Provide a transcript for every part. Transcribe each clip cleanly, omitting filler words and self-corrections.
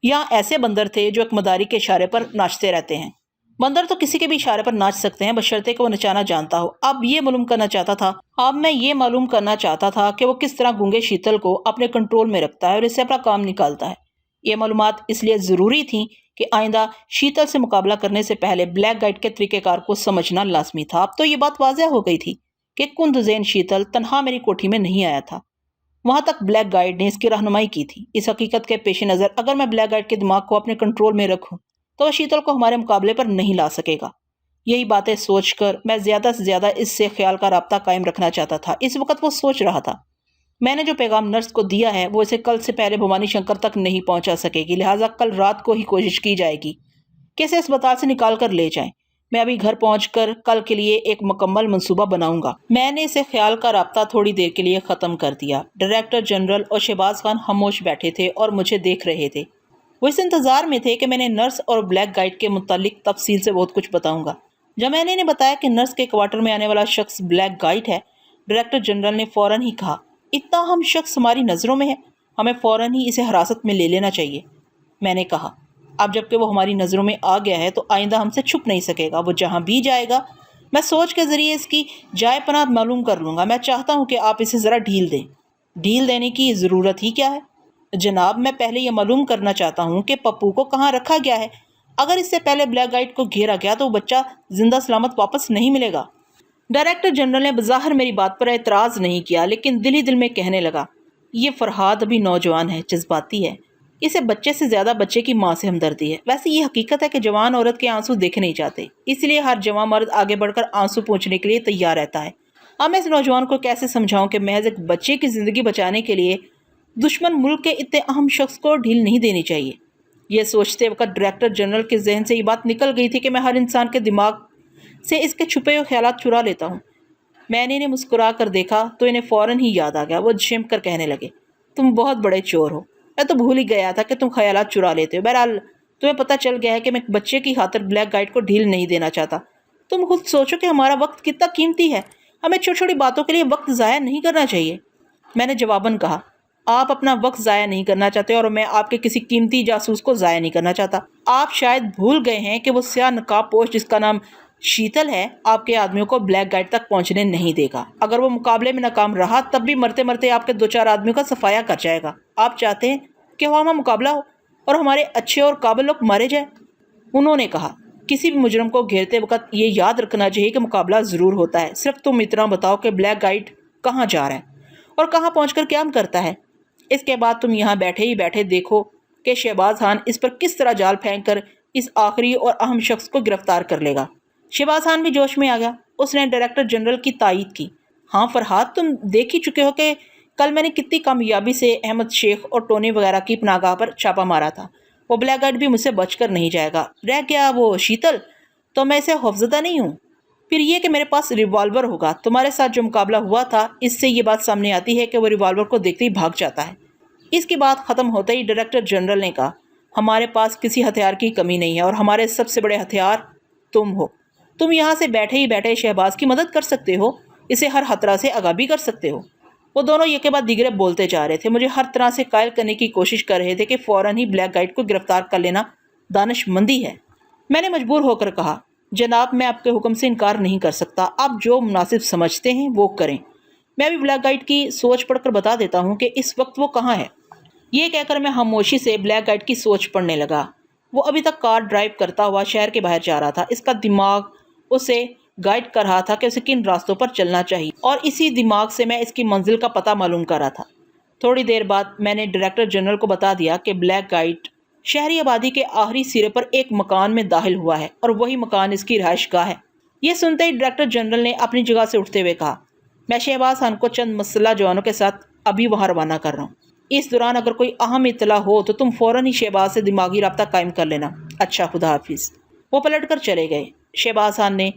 یہاں ایسے بندر تھے جو ایک مداری کے اشارے پر ناچتے رہتے ہیں۔ بندر تو کسی کے بھی اشارے پر ناچ سکتے ہیں بشرطے کہ وہ نچانا جانتا ہو۔ اب میں یہ معلوم کرنا چاہتا تھا کہ وہ کس طرح گونگے شیتل کو اپنے کنٹرول میں رکھتا ہے اور اس سے اپنا کام نکالتا ہے۔ یہ معلومات اس لیے ضروری تھیں کہ آئندہ شیتل سے مقابلہ کرنے سے پہلے بلیک گائٹ کے طریقہ کار کو سمجھنا لازمی تھا۔ اب تو یہ بات واضح ہو گئی تھی کہ کند ذہن شیتل تنہا میری کوٹھی میں نہیں آیا تھا، وہاں تک بلیک گائٹ نے اس کی رہنمائی کی تھی۔ اس حقیقت کے پیش نظر اگر میں بلیک گائٹ کے دماغ کو اپنے کنٹرول میں رکھوں تو وہ شیتل کو ہمارے مقابلے پر نہیں لا سکے گا۔ یہی باتیں سوچ کر میں زیادہ سے زیادہ اس سے خیال کا رابطہ قائم رکھنا چاہتا تھا۔ اس وقت وہ سوچ رہا تھا، میں نے جو پیغام نرس کو دیا ہے وہ اسے کل سے پہلے بھوانی شنکر تک نہیں پہنچا سکے گی، لہٰذا کل رات کو ہی کوشش کی جائے گی کہ اسے اسپتال سے نکال کر لے جائیں۔ میں ابھی گھر پہنچ کر کل کے لیے ایک مکمل منصوبہ بناؤں گا۔ میں نے اسے خیال کا رابطہ تھوڑی دیر کے لیے ختم کر دیا۔ ڈائریکٹر جنرل اور شہباز خان خاموش بیٹھے تھے اور مجھے دیکھ رہے تھے۔ وہ اس انتظار میں تھے کہ میں نے نرس اور بلیک گائٹ کے متعلق تفصیل سے بہت کچھ بتاؤں گا۔ جب میں نے انہیں بتایا کہ نرس کے کوارٹر میں آنے والا شخص بلیک گائٹ ہے، ڈائریکٹر جنرل نے فوراً ہی کہا، اتنا اہم شخص ہماری نظروں میں ہے، ہمیں فوراً ہی اسے حراست میں لے لینا چاہیے۔ میں نے کہا، اب جب کہ وہ ہماری نظروں میں آ گیا ہے تو آئندہ ہم سے چھپ نہیں سکے گا، وہ جہاں بھی جائے گا میں سوچ کے ذریعے اس کی جائے پناہ معلوم کر لوں گا۔ میں چاہتا ہوں کہ آپ اسے ذرا ڈھیل دیں۔ ڈھیل دینے کی ضرورت ہی کیا ہے جناب؟ میں پہلے یہ معلوم کرنا چاہتا ہوں کہ پپو کو کہاں رکھا گیا ہے۔ اگر اس سے پہلے بلیک گائٹ کو گھیرا گیا تو وہ بچہ زندہ سلامت واپس نہیں ملے گا۔ ڈائریکٹر جنرل نے بظاہر میری بات پر اعتراض نہیں کیا، لیکن دل ہی دل میں کہنے لگا، یہ فرہاد ابھی نوجوان ہے، جذباتی ہے، اسے بچے سے زیادہ بچے کی ماں سے ہمدردی ہے۔ ویسے یہ حقیقت ہے کہ جوان عورت کے آنسو دیکھے نہیں جاتے، اس لیے ہر جوان مرد آگے بڑھ کر آنسو پوچھنے کے لیے تیار رہتا ہے۔ اب میں اس نوجوان کو کیسے سمجھاؤں کہ محض ایک بچے کی زندگی بچانے کے لیے دشمن ملک کے اتنے اہم شخص کو ڈھیل نہیں دینی چاہیے۔ یہ سوچتے وقت ڈائریکٹر جنرل کے ذہن سے یہ بات نکل گئی تھی کہ میں ہر انسان کے دماغ سے اس کے چھپے ہوئے خیالات چرا لیتا ہوں۔ میں نے انہیں مسکرا کر دیکھا تو انہیں فوراً ہی یاد آ گیا۔ وہ جھم کر کہنے لگے، تم بہت بڑے چور ہو، میں تو بھول ہی گیا تھا کہ تم خیالات چرا لیتے ہو۔ بہرحال تمہیں پتہ چل گیا ہے کہ میں ایک بچے کی خاطر بلیک گائٹ کو ڈھیل نہیں دینا چاہتا۔ تم خود سوچو کہ ہمارا وقت کتنا قیمتی ہے، ہمیں چھوٹی چھوٹی باتوں کے لیے وقت ضائع نہیں کرنا چاہیے۔ میں نے جواباً کہا، آپ اپنا وقت ضائع نہیں کرنا چاہتے اور میں آپ کے کسی قیمتی جاسوس کو ضائع نہیں کرنا چاہتا۔ آپ شاید بھول گئے ہیں کہ وہ سیاہ نقاب پوش جس کا نام شیتل ہے آپ کے آدمیوں کو بلیک گائٹ تک پہنچنے نہیں دے گا۔ اگر وہ مقابلے میں ناکام رہا تب بھی مرتے مرتے آپ کے 2-4 آدمیوں کا صفایا کر جائے گا۔ آپ چاہتے ہیں کہ ہمارا مقابلہ ہو اور ہمارے اچھے اور قابل لوگ مارے جائیں؟ انہوں نے کہا، کسی بھی مجرم کو گھیرتے وقت یہ یاد رکھنا چاہیے کہ مقابلہ ضرور ہوتا ہے، صرف تم اتنا بتاؤ کہ بلیک گائٹ کہاں جا رہا ہے اور کہاں پہنچ کر کیا کرتا ہے۔ اس کے بعد تم یہاں بیٹھے ہی بیٹھے دیکھو کہ شہباز خان اس پر کس طرح جال پھینک کر اس آخری اور اہم شخص کو گرفتار کر لے گا۔ شہباز خان بھی جوش میں آ گیا، اس نے ڈائریکٹر جنرل کی تائید کی، ہاں فرہاد، تم دیکھ ہی چکے ہو کہ کل میں نے کتنی کامیابی سے احمد شیخ اور ٹونی وغیرہ کی پناہگاہ پر چھاپا مارا تھا۔ وہ بلیک گائٹ بھی مجھ سے بچ کر نہیں جائے گا۔ رہ گیا وہ شیتل، تو میں اسے خوفزدہ نہیں ہوں۔ پھر یہ کہ میرے پاس ریوالور ہوگا۔ تمہارے ساتھ جو مقابلہ ہوا تھا اس سے یہ بات سامنے آتی ہے کہ وہ ریوالور کو دیکھتے ہی بھاگ جاتا ہے۔ اس کی بات ختم ہوتے ہی ڈائریکٹر جنرل نے کہا، ہمارے پاس کسی ہتھیار کی کمی نہیں ہے اور ہمارے سب سے بڑے ہتھیار تم ہو۔ تم یہاں سے بیٹھے ہی بیٹھے شہباز کی مدد کر سکتے ہو، اسے ہر خطرہ سے آگاہ بھی کر سکتے ہو۔ وہ دونوں یہ کے بعد دیگرے بولتے جا رہے تھے، مجھے ہر طرح سے قائل کرنے کی کوشش کر رہے تھے کہ فوراً ہی بلیک گائٹ کو گرفتار کر لینا دانش مندی ہے۔ میں نے مجبور ہو کر کہا، جناب میں آپ کے حکم سے انکار نہیں کر سکتا، آپ جو مناسب سمجھتے ہیں وہ کریں۔ میں بھی بلیک گائٹ کی سوچ پڑھ کر بتا دیتا ہوں کہ اس وقت وہ کہاں ہے۔ یہ کہہ کر میں خاموشی سے بلیک گائٹ کی سوچ پڑھنے لگا۔ وہ ابھی تک کار ڈرائیو کرتا ہوا شہر کے باہر جا رہا تھا۔ اس کا دماغ اسے گائیڈ کر رہا تھا کہ اسے کن راستوں پر چلنا چاہیے اور اسی دماغ سے میں اس کی منزل کا پتہ معلوم کر رہا تھا۔ تھوڑی دیر بعد میں نے ڈائریکٹر جنرل کو بتا دیا کہ بلیک گائٹ شہری آبادی کے آخری سرے پر ایک مکان میں داخل ہوا ہے اور وہی مکان اس کی رہائش گاہ ہے۔ یہ سنتے ہی ڈائریکٹر جنرل نے اپنی جگہ سے اٹھتے ہوئے کہا، میں شہباز خان کو چند مسلح جوانوں کے ساتھ ابھی وہاں روانہ کر رہا ہوں۔ اس دوران اگر کوئی اہم اطلاع ہو تو تم فوراً ہی شہباز سے دماغی رابطہ قائم کر لینا۔ اچھا، خدا حافظ۔ وہ پلٹ کر چلے گئے۔ شہباز خان نے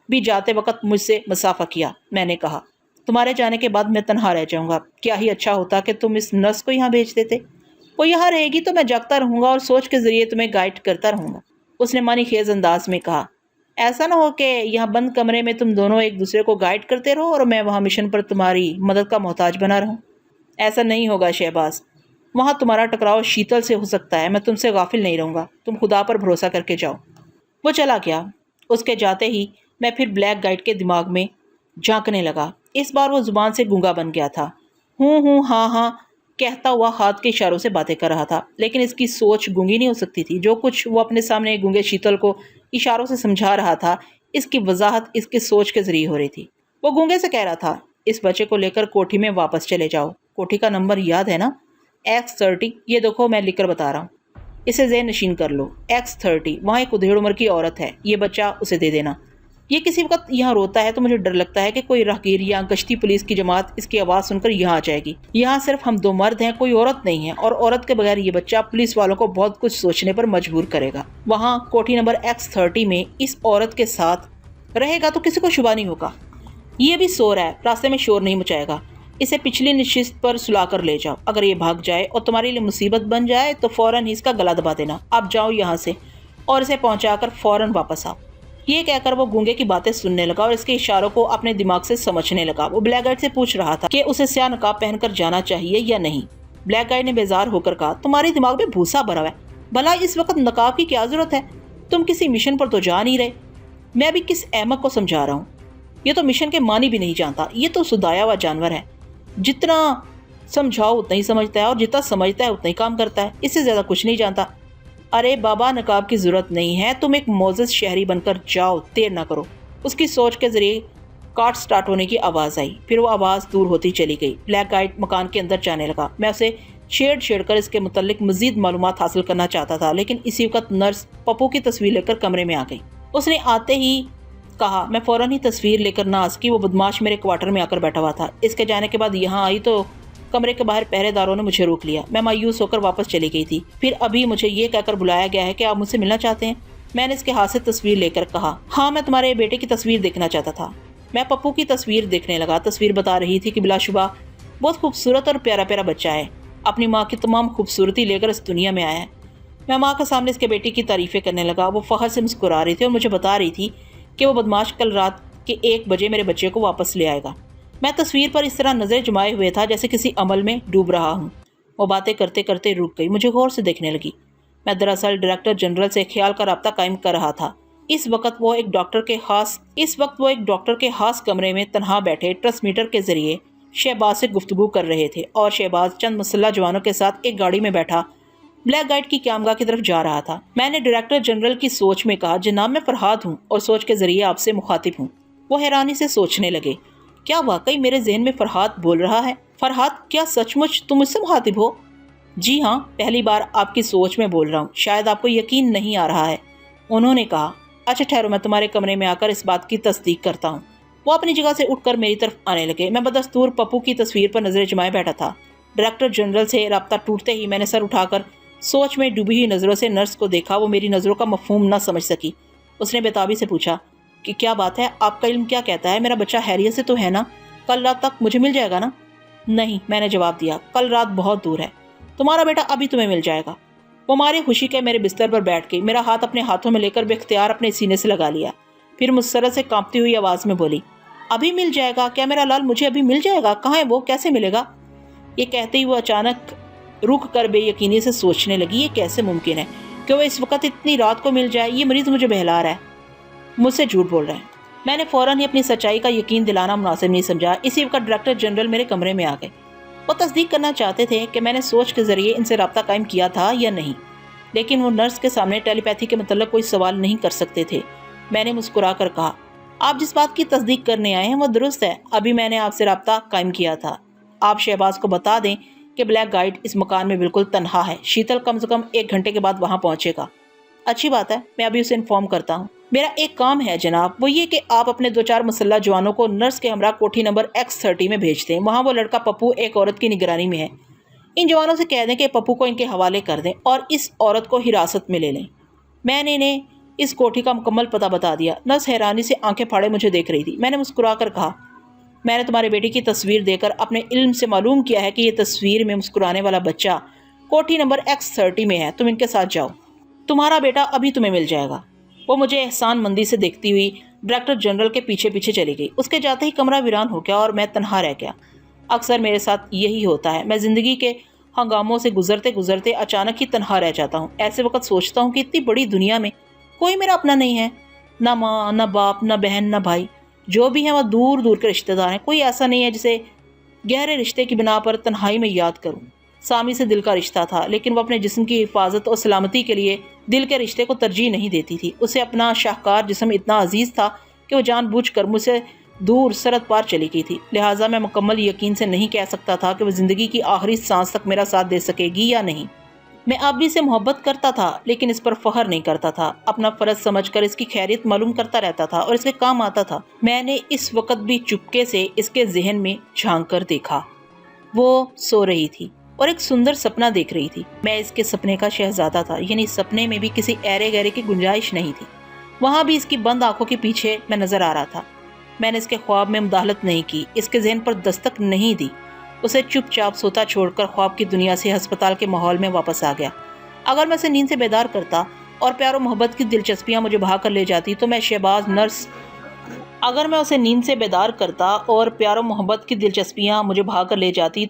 بھی جاتے وقت مجھ سے مصافحہ کیا۔ میں نے کہا، تمہارے جانے کے بعد میں تنہا رہ جاؤں گا، کیا ہی اچھا ہوتا کہ تم اس نرس کو یہاں بھیج دیتے۔ وہ یہاں رہے گی تو میں جاگتا رہوں گا اور سوچ کے ذریعے تمہیں گائیڈ کرتا رہوں گا۔ اس نے معنی خیز انداز میں کہا، ایسا نہ ہو کہ یہاں بند کمرے میں تم دونوں ایک دوسرے کو گائیڈ کرتے رہو اور میں وہاں مشن پر تمہاری مدد کا محتاج بنا رہوں۔ ایسا نہیں ہوگا شہباز، وہاں تمہارا ٹکراؤ شیتل سے ہو سکتا ہے، میں تم سے غافل نہیں رہوں گا، تم خدا پر بھروسہ کر کے جاؤ۔ وہ چلا گیا۔ اس کے جاتے ہی میں پھر بلیک گائیڈ کے دماغ میں جھانکنے لگا۔ اس بار وہ زبان سے گونگا بن گیا تھا، ہوں ہاں ہاں کہتا ہوا ہاتھ کے اشاروں سے باتیں کر رہا تھا، لیکن اس کی سوچ گونگی نہیں ہو سکتی تھی۔ جو کچھ وہ اپنے سامنے گونگے شیتل کو اشاروں سے سمجھا رہا تھا، اس کی وضاحت اس کے سوچ کے ذریعے ہو رہی تھی۔ وہ گونگے سے کہہ رہا تھا، اس بچے کو لے کر کوٹھی میں واپس چلے جاؤ۔ کوٹھی کا نمبر یاد ہے نا؟ X30، یہ دیکھو میں لکھ کر بتا رہا ہوں، اسے ذہن نشین کر لو۔ X30، وہاں ایک ادھیڑ عمر کی عورت ہے، یہ بچہ اسے دے دینا۔ یہ کسی وقت یہاں روتا ہے تو مجھے ڈر لگتا ہے کہ کوئی راہگیر یا گشتی پولیس کی جماعت اس کی آواز سن کر یہاں آ جائے گی۔ یہاں صرف ہم دو مرد ہیں، کوئی عورت نہیں ہے، اور عورت کے بغیر یہ بچہ پولیس والوں کو بہت کچھ سوچنے پر مجبور کرے گا۔ وہاں کوٹھی نمبر X30 میں اس عورت کے ساتھ رہے گا تو کسی کو شبہ نہیں ہوگا۔ یہ بھی سو رہا ہے، راستے میں شور نہیں مچائے گا۔ اسے پچھلی نشست پر سلا کر لے جاؤ۔ اگر یہ بھاگ جائے اور تمہارے لیے مصیبت بن جائے تو فوراً ہی اس کا گلا دبا دینا۔ اب جاؤ یہاں سے اور اسے پہنچا کر فوراً واپس آؤ۔ یہ کہہ کر وہ گونگے کی باتیں سننے لگا اور اس کے اشاروں کو اپنے دماغ سے سمجھنے لگا۔ وہ بلیک گائیڈ سے پوچھ رہا تھا کہ اسے سیاہ نقاب پہن کر جانا چاہیے یا نہیں۔ بلیک گائیڈ نے بیزار ہو کر کہا، تمہارے دماغ میں بھوسا بھرا ہے، بھلا اس وقت نقاب کی کیا ضرورت ہے؟ تم کسی مشن پر تو جا نہیں رہے۔ میں بھی کس احمق کو سمجھا رہا ہوں، یہ تو مشن کے معنی بھی نہیں جانتا، یہ تو سدایا ہوا جانور ہے، جتنا سمجھاؤ اتنا ہی سمجھتا ہے اور جتنا سمجھتا ہے اتنا ہی کام کرتا ہے، اس سے زیادہ کچھ نہیں جانتا۔ ارے بابا، نقاب کی ضرورت نہیں ہے، تم ایک معزز شہری بن کر جاؤ، دیر نہ کرو۔ اس کی سوچ کے ذریعے کارٹ سٹارٹ ہونے کی آواز آئی، پھر وہ آواز دور ہوتی چلی گئی۔ بلیک گائیڈ مکان کے اندر جانے لگا۔ میں اسے چھیڑ کر اس کے متعلق مزید معلومات حاصل کرنا چاہتا تھا، لیکن اسی وقت نرس پپو کی تصویر لے کر کمرے میں آ گئی۔ اس نے آتے ہی کہا، میں فوراً ہی تصویر لے کر نہ آ سکی، وہ بدماش میرے کوارٹر میں آ کر بیٹھا ہوا تھا۔ اس کے جانے کے بعد یہاں آئی تو کمرے کے باہر پہرے داروں نے مجھے روک لیا۔ میں مایوس ہو کر واپس چلی گئی تھی۔ پھر ابھی مجھے یہ کہہ کر بلایا گیا ہے کہ آپ مجھ سے ملنا چاہتے ہیں۔ میں نے اس کے ہاتھ سے تصویر لے کر کہا، ہاں میں تمہارے بیٹے کی تصویر دیکھنا چاہتا تھا۔ میں پپو کی تصویر دیکھنے لگا۔ تصویر بتا رہی تھی کہ بلا شبہ بہت خوبصورت اور پیارا پیارا بچہ ہے، اپنی ماں کی تمام خوبصورتی لے کر اس دنیا میں آیا ہے۔ میں ماں کے سامنے اس کے بیٹی کی تعریفیں کرنے لگا۔ وہ فخر سے مسکرا رہی تھی اور مجھے بتا رہی تھی کہ وہ بدماش کل رات کے 1 بجے میرے بچے کو واپس لے آئے گا۔ میں تصویر پر اس طرح نظریں جمائے ہوئے تھا جیسے کسی عمل میں ڈوب رہا ہوں۔ وہ باتیں کرتے کرتے رک گئی، مجھے غور سے دیکھنے لگی۔ میں دراصل ڈائریکٹر جنرل سے خیال کا رابطہ قائم کر رہا تھا۔ اس وقت وہ ایک ڈاکٹر کے خاص کمرے میں تنہا بیٹھے ٹرانسمیٹر کے ذریعے شہباز سے گفتگو کر رہے تھے، اور شہباز چند مسلح جوانوں کے ساتھ ایک گاڑی میں بیٹھا بلیک گائیڈ کی قیامگاہ کی طرف جا رہا تھا۔ میں نے ڈائریکٹر جنرل کی سوچ میں کہا، جناب میں فرحاد ہوں اور سوچ کے ذریعے آپ سے مخاطب ہوں۔ وہ حیرانی سے سوچنے لگے، کیا واقعی میرے ذہن میں فرحاد بول رہا ہے؟ فرحاد، کیا سچ مچ تم مجھ سے مخاطب ہو؟ جی ہاں، پہلی بار آپ کی سوچ میں بول رہا ہوں، شاید آپ کو یقین نہیں آ رہا ہے۔ انہوں نے کہا، اچھا ٹھہرو، میں تمہارے کمرے میں آ کر اس بات کی تصدیق کرتا ہوں۔ وہ اپنی جگہ سے اٹھ کر میری طرف آنے لگے۔ میں بدستور پپو کی تصویر پر نظریں جمائے بیٹھا تھا۔ ڈائریکٹر جنرل سے رابطہ ٹوٹتے ہی میں نے سر اٹھا کر سوچ میں ڈوبی ہوئی نظروں سے نرس کو دیکھا۔ وہ میری نظروں کا مفہوم نہ سمجھ سکی۔ اس نے بےتابی سے پوچھا کہ کیا بات ہے، آپ کا علم کیا کہتا ہے؟ میرا بچہ خیریت سے تو ہے نا؟ کل رات تک مجھے مل جائے گا نا؟ نہیں، میں نے جواب دیا، کل رات بہت دور ہے، تمہارا بیٹا ابھی تمہیں مل جائے گا۔ وہ مارے خوشی کے میرے بستر پر بیٹھ گئی، میرا ہاتھ اپنے ہاتھوں میں لے کر بے اختیار اپنے سینے سے لگا لیا، پھر مسرت سے کانپتی ہوئی آواز میں بولی، ابھی مل جائے گا؟ کیا میرا لال مجھے ابھی مل جائے گا؟ کہاں ہے وہ؟ کیسے ملے گا؟ یہ کہتے ہی وہ اچانک رک کر بے یقینی سے سوچنے لگی، یہ کیسے ممکن ہے کہ وہ اس وقت اتنی رات کو مل جائے؟ یہ مریض مجھے بہلا رہا ہے، مجھ سے جھوٹ بول رہے ہیں۔ میں نے فوراً ہی اپنی سچائی کا یقین دلانا مناسب نہیں سمجھا۔ اسی وقت ڈائریکٹر جنرل میرے کمرے میں آ گئے۔ وہ تصدیق کرنا چاہتے تھے کہ میں نے سوچ کے ذریعے ان سے رابطہ قائم کیا تھا یا نہیں، لیکن وہ نرس کے سامنے ٹیلی پیتھی کے متعلق کوئی سوال نہیں کر سکتے تھے۔ میں نے مسکرا کر کہا، آپ جس بات کی تصدیق کرنے آئے ہیں وہ درست ہے، ابھی میں نے آپ سے رابطہ قائم کیا تھا۔ آپ شہباز کو بتا دیں کہ بلیک گائیڈ اس مکان میں بالکل تنہا ہے، شیتل کم سے کم 1 گھنٹے کے بعد وہاں پہنچے گا۔ اچھی بات ہے، میں ابھی اسے انفارم کرتا ہوں۔ میرا ایک کام ہے جناب، وہ یہ کہ آپ اپنے 2-4 مسلح جوانوں کو نرس کے ہمراہ کوٹھی نمبر X30 میں بھیج دیں۔ وہاں وہ لڑکا پپو ایک عورت کی نگرانی میں ہے۔ ان جوانوں سے کہہ دیں کہ پپو کو ان کے حوالے کر دیں اور اس عورت کو حراست میں لے لیں۔ میں نے انہیں اس کوٹھی کا مکمل پتہ بتا دیا۔ نرس حیرانی سے آنکھیں پھاڑے مجھے دیکھ رہی تھی۔ میں نے مسکرا کر کہا، میں نے تمہارے بیٹی کی تصویر دے کر اپنے علم سے معلوم کیا ہے کہ یہ تصویر میں مسکرانے والا بچہ کوٹھی نمبر X30 میں ہے، تم ان کے ساتھ جاؤ، تمہارا بیٹا ابھی تمہیں مل جائے گا۔ وہ مجھے احسان مندی سے دیکھتی ہوئی ڈائریکٹر جنرل کے پیچھے پیچھے چلی گئی۔ اس کے جاتے ہی کمرہ ویران ہو گیا اور میں تنہا رہ گیا۔ اکثر میرے ساتھ یہی ہوتا ہے، میں زندگی کے ہنگاموں سے گزرتے گزرتے اچانک ہی تنہا رہ جاتا ہوں۔ ایسے وقت سوچتا ہوں کہ اتنی بڑی دنیا میں کوئی میرا اپنا نہیں ہے، نہ ماں، نہ باپ، نہ بہن، نہ بھائی، جو بھی ہیں وہ دور دور کے رشتہ دار ہیں۔ کوئی ایسا نہیں ہے جسے گہرے رشتے کی بنا پر تنہائی میں یاد کروں۔ سامی سے دل کا رشتہ تھا، لیکن وہ اپنے جسم کی حفاظت اور سلامتی کے لیے دل کے رشتے کو ترجیح نہیں دیتی تھی۔ اسے اپنا شاہکار جسم اتنا عزیز تھا کہ وہ جان بوجھ کر مجھ سے دور سرحد پار چلی گئی تھی، لہٰذا میں مکمل یقین سے نہیں کہہ سکتا تھا کہ وہ زندگی کی آخری سانس تک میرا ساتھ دے سکے گی یا نہیں۔ میں اب بھی سے محبت کرتا تھا، لیکن اس پر فخر نہیں کرتا تھا۔ اپنا فرض سمجھ کر اس کی خیریت معلوم کرتا رہتا تھا اور اس کے کام آتا تھا۔ میں نے اس وقت بھی چپکے سے اس کے ذہن میں جھانک کر دیکھا۔ وہ سو رہی تھی اور ایک سندر سپنا دیکھ رہی تھی۔ میں اس کے سپنے کا شہزادہ تھا، یعنی سپنے میں بھی کسی ایرے گہرے کی گنجائش نہیں تھی۔ وہاں بھی اس کی بند آنکھوں کے پیچھے میں نظر آ رہا تھا۔ میں نے اس کے خواب میں مداخلت نہیں کی، اس کے ذہن پر دستک نہیں دی، اسے چپ چاپ سوتا چھوڑ کر خواب کی دنیا سے ہسپتال کے ماحول میں واپس آ گیا۔ اگر میں اسے نیند سے بیدار کرتا اور پیار و محبت کی دلچسپیاں مجھے بہا کر لے جاتی تو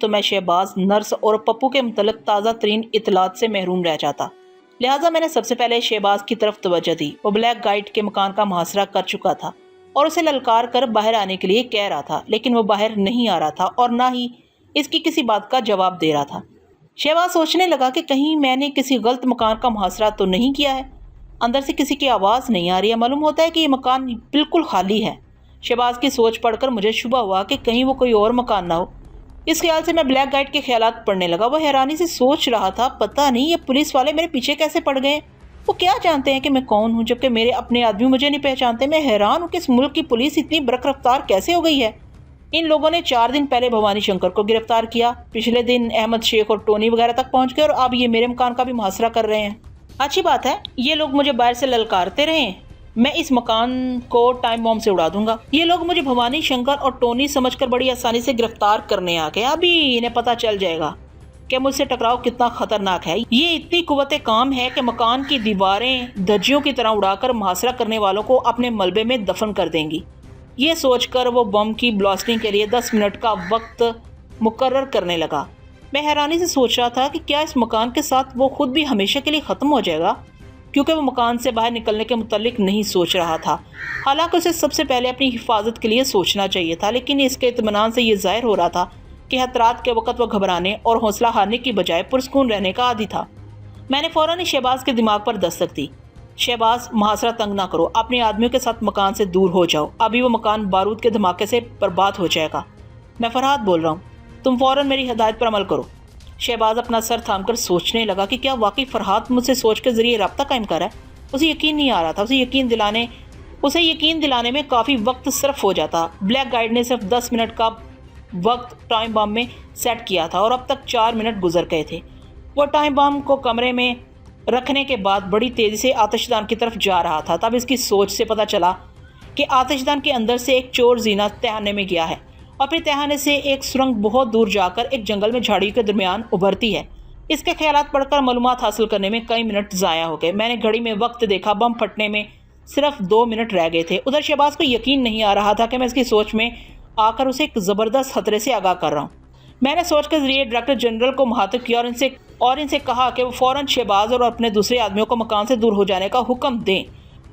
میں شہباز نرس اور پپو کے متعلق تازہ ترین اطلاعات سے محروم رہ جاتا۔ لہٰذا میں نے سب سے پہلے شہباز کی طرف توجہ دی۔ وہ بلیک گائیڈ کے مکان کا محاصرہ کر چکا تھا اور اسے للکار کر باہر آنے کے لیے کہہ رہا تھا، لیکن وہ باہر نہیں آ رہا تھا اور نہ ہی اس کی کسی بات کا جواب دے رہا تھا۔ شہباز سوچنے لگا کہ کہیں میں نے کسی غلط مکان کا محاصرہ تو نہیں کیا ہے۔ اندر سے کسی کی آواز نہیں آ رہی ہے، معلوم ہوتا ہے کہ یہ مکان بالکل خالی ہے۔ شہباز کی سوچ پڑھ کر مجھے شبہ ہوا کہ کہیں وہ کوئی اور مکان نہ ہو۔ اس خیال سے میں بلیک گائیڈ کے خیالات پڑھنے لگا۔ وہ حیرانی سے سوچ رہا تھا، پتہ نہیں یہ پولیس والے میرے پیچھے کیسے پڑ گئے، وہ کیا جانتے ہیں کہ میں کون ہوں، جبکہ میرے اپنے آدمی مجھے نہیں پہچانتے۔ میں حیران ہوں کہ اس ملک کی پولیس اتنی برق رفتار کیسے ہو گئی ہے۔ ان لوگوں نے 4 دن پہلے بھوانی شنکر کو گرفتار کیا، پچھلے دن احمد شیخ اور ٹونی وغیرہ تک پہنچ گئے اور اب یہ میرے مکان کا بھی محاصرہ کر رہے ہیں۔ اچھی بات ہے، یہ لوگ مجھے باہر سے للکارتے رہے، میں اس مکان کو ٹائم بم سے اڑا دوں گا۔ یہ لوگ مجھے بھوانی شنکر اور ٹونی سمجھ کر بڑی آسانی سے گرفتار کرنے آ گئے۔ ابھی انہیں پتہ چل جائے گا کہ مجھ سے ٹکراؤ کتنا خطرناک ہے۔ یہ اتنی قوت کام ہے کہ مکان کی دیواریں دھجیوں کی طرح اڑا کر محاصرہ کرنے والوں کو اپنے ملبے میں دفن کر دیں گی۔ یہ سوچ کر وہ بم کی بلاسٹنگ کے لیے 10 منٹ کا وقت مقرر کرنے لگا۔ میں حیرانی سے سوچ رہا تھا کہ کیا اس مکان کے ساتھ وہ خود بھی ہمیشہ کے لیے ختم ہو جائے گا، کیونکہ وہ مکان سے باہر نکلنے کے متعلق نہیں سوچ رہا تھا۔ حالانکہ اسے سب سے پہلے اپنی حفاظت کے لیے سوچنا چاہیے تھا، لیکن اس کے اطمینان سے یہ ظاہر ہو رہا تھا کہ خطرات کے وقت وہ گھبرانے اور حوصلہ ہارنے کی بجائے پرسکون رہنے کا عادی تھا۔ میں نے فوراً ہی شہباز کے دماغ پر دستک دی۔ شہباز، محاصرہ تنگ نہ کرو، اپنے آدمیوں کے ساتھ مکان سے دور ہو جاؤ، ابھی وہ مکان بارود کے دھماکے سے برباد ہو جائے گا۔ میں فرحاد بول رہا ہوں، تم فوراً میری ہدایت پر عمل کرو۔ شہباز اپنا سر تھام کر سوچنے لگا کہ کیا واقعی فرحاد مجھ سے سوچ کے ذریعے رابطہ قائم کر رہا ہے۔ اسے یقین نہیں آ رہا تھا، اسے یقین دلانے میں کافی وقت صرف ہو جاتا۔ بلیک گائیڈ نے صرف 10 منٹ کا وقت ٹائم بم میں سیٹ کیا تھا اور اب تک 4 منٹ گزر گئے تھے۔ وہ ٹائم بم کو کمرے میں رکھنے کے بعد بڑی تیزی سے آتش دان کی طرف جا رہا تھا۔ تب اس کی سوچ سے پتہ چلا کہ آتش دان کے اندر سے ایک چور زینہ تہانے میں گیا ہے اور پھر تہانے سے ایک سرنگ بہت دور جا کر ایک جنگل میں جھاڑیوں کے درمیان ابھرتی ہے۔ اس کے خیالات پڑھ کر معلومات حاصل کرنے میں کئی منٹ ضائع ہو گئے۔ میں نے گھڑی میں وقت دیکھا، بم پھٹنے میں صرف 2 منٹ رہ گئے تھے۔ ادھر شہباز کو یقین نہیں آ رہا تھا کہ میں اس کی سوچ میں آ کر اسے ایک زبردست خطرے سے آگاہ کر رہا ہوں۔ میں نے سوچ کے ذریعے ڈائریکٹر جنرل کو مخاطب کیا اور ان سے کہا کہ وہ فوراً شہباز اور اپنے دوسرے آدمیوں کو مکان سے دور ہو جانے کا حکم دیں۔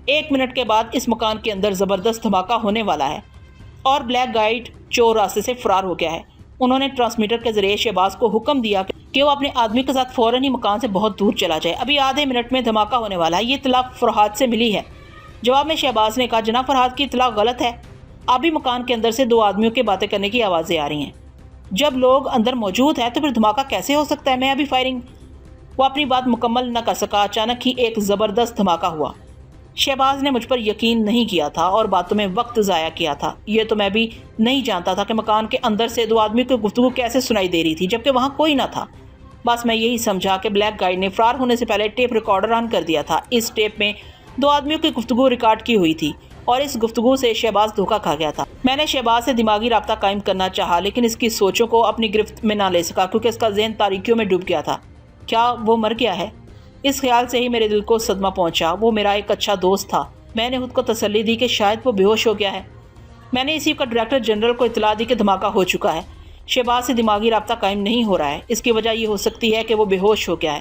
1 منٹ کے بعد اس مکان کے اندر زبردست دھماکہ ہونے والا ہے اور بلیک گائیڈ چور راستے سے فرار ہو گیا ہے۔ انہوں نے ٹرانسمیٹر کے ذریعے شہباز کو حکم دیا کہ وہ اپنے آدمی کے ساتھ فوراً ہی مکان سے بہت دور چلا جائے، ابھی آدھے منٹ میں دھماکہ ہونے والا ہے۔ یہ اطلاع فرحاد سے ملی ہے۔ جواب میں شہباز نے کہا، جناب فرحاد کی اطلاع غلط ہے، ابھی مکان کے اندر سے 2 آدمیوں کی باتیں کرنے کی آوازیں آ رہی ہیں۔ جب لوگ اندر موجود ہیں تو پھر دھماکہ کیسے ہو سکتا ہے؟ میں ابھی فائرنگ۔ وہ اپنی بات مکمل نہ کر سکا، اچانک ہی ایک زبردست دھماکہ ہوا۔ شہباز نے مجھ پر یقین نہیں کیا تھا اور باتوں میں وقت ضائع کیا تھا۔ یہ تو میں بھی نہیں جانتا تھا کہ مکان کے اندر سے 2 آدمیوں کی گفتگو کیسے سنائی دے رہی تھی جبکہ وہاں کوئی نہ تھا۔ بس میں یہی سمجھا کہ بلیک گائیڈ نے فرار ہونے سے پہلے ٹیپ ریکارڈر آن کر دیا تھا۔ اس ٹیپ میں 2 آدمیوں کی گفتگو ریکارڈ کی ہوئی تھی اور اس گفتگو سے شہباز دھوکہ کھا گیا تھا۔ میں نے شہباز سے دماغی رابطہ قائم کرنا چاہا لیکن اس کی سوچوں کو اپنی گرفت میں نہ لے سکا کیونکہ اس کا ذہن تاریکیوں میں ڈوب گیا تھا۔ کیا وہ مر گیا ہے؟ اس خیال سے ہی میرے دل کو صدمہ پہنچا۔ وہ میرا ایک اچھا دوست تھا۔ میں نے خود کو تسلی دی کہ شاید وہ بے ہوش ہو گیا ہے۔ میں نے اسی وقت ڈائریکٹر جنرل کو اطلاع دی کہ دھماکہ ہو چکا ہے۔ شہباز سے دماغی رابطہ قائم نہیں ہو رہا ہے، اس کی وجہ یہ ہو سکتی ہے کہ وہ بے ہوش ہو گیا ہے۔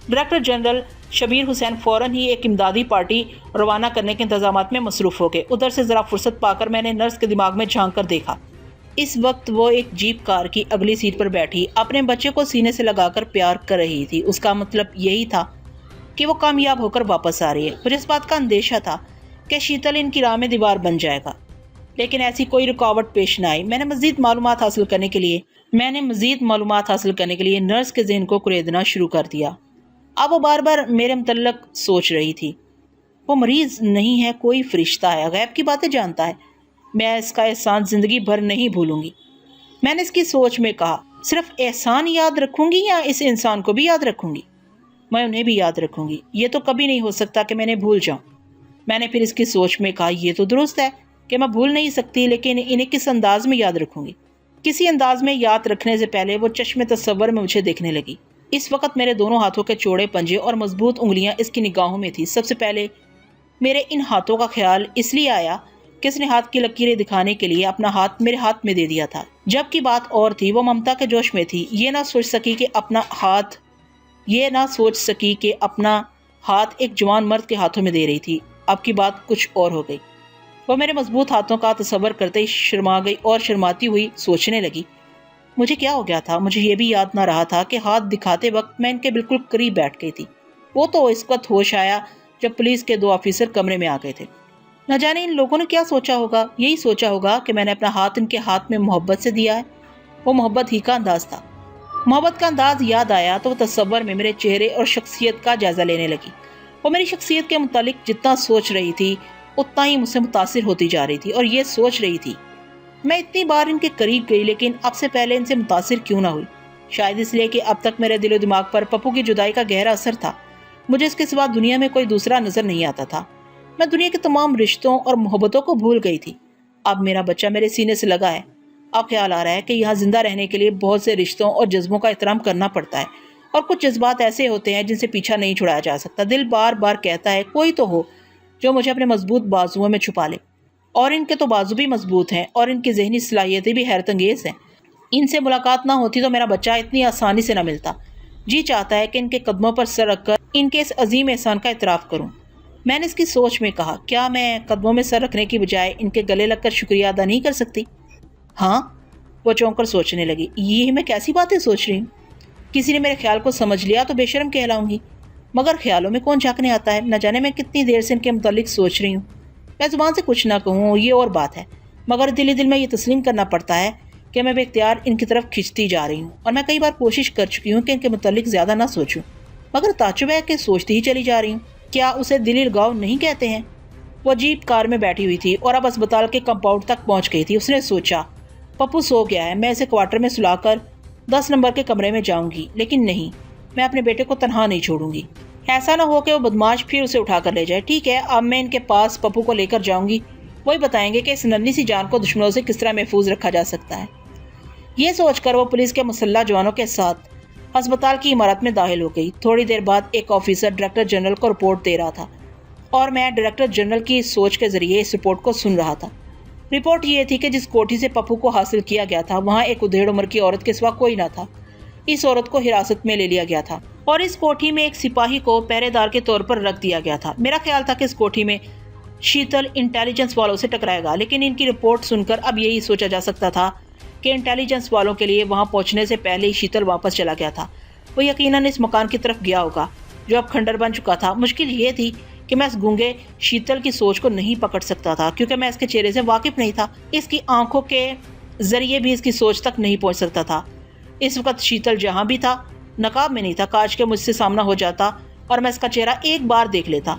ڈائریکٹر جنرل شبیر حسین فوراً ہی ایک امدادی پارٹی روانہ کرنے کے انتظامات میں مصروف ہو گئے۔ ادھر سے ذرا فرصت پا کر میں نے نرس کے دماغ میں جھانک کر دیکھا۔ اس وقت وہ ایک جیپ کار کی اگلی سیٹ پر بیٹھی اپنے بچے کو سینے سے لگا کر پیار کر رہی تھی۔ اس کا مطلب یہی تھا کہ وہ کامیاب ہو کر واپس آ رہی ہے۔ مجھے اس بات کا اندیشہ تھا کہ شیتل ان کی راہ میں دیوار بن جائے گا، لیکن ایسی کوئی رکاوٹ پیش نہ آئی۔ میں نے مزید معلومات حاصل کرنے کے لیے نرس کے ذہن کو کریدنا شروع کر دیا۔ اب وہ بار بار میرے متعلق سوچ رہی تھی۔ وہ مریض نہیں ہے، کوئی فرشتہ ہے، غیب کی باتیں جانتا ہے۔ میں اس کا احسان زندگی بھر نہیں بھولوں گی۔ میں نے اس کی سوچ میں کہا، صرف احسان یاد رکھوں گی یا اس انسان کو بھی یاد رکھوں گی؟ میں انہیں بھی یاد رکھوں گی، یہ تو کبھی نہیں ہو سکتا کہ میں انہیں بھول جاؤں۔ میں نے پھر اس کی سوچ میں کہا، یہ تو درست ہے کہ میں بھول نہیں سکتی، لیکن انہیں کس انداز میں یاد رکھوں گی؟ کسی انداز میں یاد رکھنے سے پہلے وہ چشم تصور میں مجھے دیکھنے لگی۔ اس وقت میرے دونوں ہاتھوں کے چوڑے پنجے اور مضبوط انگلیاں اس کی نگاہوں میں تھی۔ سب سے پہلے میرے ان ہاتھوں کا خیال اس لیے آیا کہ اس نے ہاتھ کی لکیریں دکھانے کے لیے اپنا ہاتھ میرے ہاتھ میں دے دیا تھا، جبکہ بات اور تھی، وہ ممتا کے جوش میں تھی، یہ نہ سوچ سکی کہ اپنا ہاتھ ایک جوان مرد کے ہاتھوں میں دے رہی تھی۔ اب کی بات کچھ اور ہو گئی۔ وہ میرے مضبوط ہاتھوں کا تصور کرتے ہی شرما گئی اور شرماتی ہوئی سوچنے لگی، مجھے کیا ہو گیا تھا؟ مجھے یہ بھی یاد نہ رہا تھا کہ ہاتھ دکھاتے وقت میں ان کے بالکل قریب بیٹھ گئی تھی۔ وہ تو اس وقت ہوش آیا جب پولیس کے 2 آفیسر کمرے میں آ گئے تھے۔ نہ جانے ان لوگوں نے کیا سوچا ہوگا، یہی سوچا ہوگا کہ میں نے اپنا ہاتھ ان کے ہاتھ میں محبت سے دیا ہے۔ وہ محبت ہی کا انداز تھا۔ محبت کا انداز یاد آیا تو وہ تصور میں میرے چہرے اور شخصیت کا جائزہ لینے لگی۔ وہ میری شخصیت کے متعلق جتنا سوچ رہی تھی اتنا ہی مجھ سے متاثر ہوتی جا رہی تھی، اور یہ سوچ رہی تھی، میں اتنی بار ان کے قریب گئی لیکن اب سے پہلے ان سے متاثر کیوں نہ ہوئی؟ شاید اس لیے کہ اب تک میرے دل و دماغ پر پپو کی جدائی کا گہرا اثر تھا۔ مجھے اس کے سوا دنیا میں کوئی دوسرا نظر نہیں آتا تھا۔ میں دنیا کے تمام رشتوں اور محبتوں کو بھول گئی تھی۔ اب میرا بچہ میرے سینے سے لگا ہے۔ اب خیال آ رہا ہے کہ یہاں زندہ رہنے کے لیے بہت سے رشتوں اور جذبوں کا احترام کرنا پڑتا ہے، اور کچھ جذبات ایسے ہوتے ہیں جن سے پیچھا نہیں چھڑایا جا سکتا۔ دل بار بار کہتا ہے کوئی تو ہو جو مجھے اپنے مضبوط بازوؤں میں چھپا لے، اور ان کے تو بازو بھی مضبوط ہیں اور ان کی ذہنی صلاحیتیں بھی حیرت انگیز ہیں۔ ان سے ملاقات نہ ہوتی تو میرا بچہ اتنی آسانی سے نہ ملتا۔ جی چاہتا ہے کہ ان کے قدموں پر سر رکھ کر ان کے اس عظیم احسان کا اعتراف کروں۔ میں نے اس کی سوچ میں کہا، کیا میں قدموں میں سر رکھنے کی بجائے ان کے گلے لگ کر شکریہ ادا نہیں کر سکتی؟ ہاں، وہ چونک کر سوچنے لگی، یہ میں کیسی باتیں سوچ رہی ہوں؟ کسی نے میرے خیال کو سمجھ لیا تو بے شرم کہلاؤں گی، مگر خیالوں میں کون جھانکنے آتا ہے؟ نہ جانے میں کتنی دیر سے ان کے متعلق سوچ رہی ہوں۔ میں زبان سے کچھ نہ کہوں یہ اور بات ہے، مگر دل ہی دل میں یہ تسلیم کرنا پڑتا ہے کہ میں بے اختیار ان کی طرف کھنچتی جا رہی ہوں، اور میں کئی بار کوشش کر چکی ہوں کہ ان کے متعلق زیادہ نہ سوچوں، مگر تعجب ہے کہ سوچتی ہی چلی جا رہی ہوں۔ کیا اسے دلی لگاؤ نہیں کہتے ہیں؟ وہ جیپ کار میں بیٹھی ہوئی تھی اور اب اسپتال کے کمپاؤنڈ تک پہنچ گئی تھی۔ اس نے سوچا، پپو سو گیا ہے، میں اسے کوارٹر میں سلا کر 10 نمبر کے کمرے میں جاؤں گی، لیکن نہیں، میں اپنے بیٹے کو تنہا نہیں چھوڑوں گی۔ ایسا نہ ہو کہ وہ بدماش پھر اسے اٹھا کر لے جائے۔ ٹھیک ہے، اب میں ان کے پاس پپو کو لے کر جاؤں گی، وہی بتائیں گے کہ اس ننھی سی جان کو دشمنوں سے کس طرح محفوظ رکھا جا سکتا ہے۔ یہ سوچ کر وہ پولیس کے مسلح جوانوں کے ساتھ ہسپتال کی عمارت میں داخل ہو گئی۔ تھوڑی دیر بعد ایک آفیسر ڈائریکٹر جنرل کو رپورٹ دے رہا تھا، اور میں ڈائریکٹر جنرل کی سوچ کے ذریعے اس رپورٹ کو سن رہا تھا۔ رپورٹ یہ تھی کہ جس کوٹھی سے پپو کو حاصل کیا گیا تھا وہاں ایک ادھیڑ عمر کی عورت کے سوا کوئی نہ تھا۔ اس عورت کو حراست میں لے لیا گیا تھا اور اس کوٹھی میں ایک سپاہی کو پہرے دار کے طور پر رکھ دیا گیا تھا۔ میرا خیال تھا کہ اس کوٹھی میں شیتل انٹیلیجنس والوں سے ٹکرائے گا، لیکن ان کی رپورٹ سن کر اب یہی سوچا جا سکتا تھا کہ انٹیلیجنس والوں کے لیے وہاں پہنچنے سے پہلے ہی شیتل واپس چلا گیا تھا۔ وہ یقیناً اس مکان کی طرف گیا ہوگا جو اب کھنڈر بن چکا تھا۔ مشکل یہ تھی کہ میں اس گونگے شیتل کی سوچ کو نہیں پکڑ سکتا تھا، کیونکہ میں اس کے چہرے سے واقف نہیں تھا، اس کی آنکھوں کے ذریعے بھی اس کی سوچ تک نہیں پہنچ سکتا تھا۔ اس وقت شیتل جہاں بھی تھا نقاب میں نہیں تھا۔ کاش کہ مجھ سے سامنا ہو جاتا اور میں اس کا چہرہ ایک بار دیکھ لیتا۔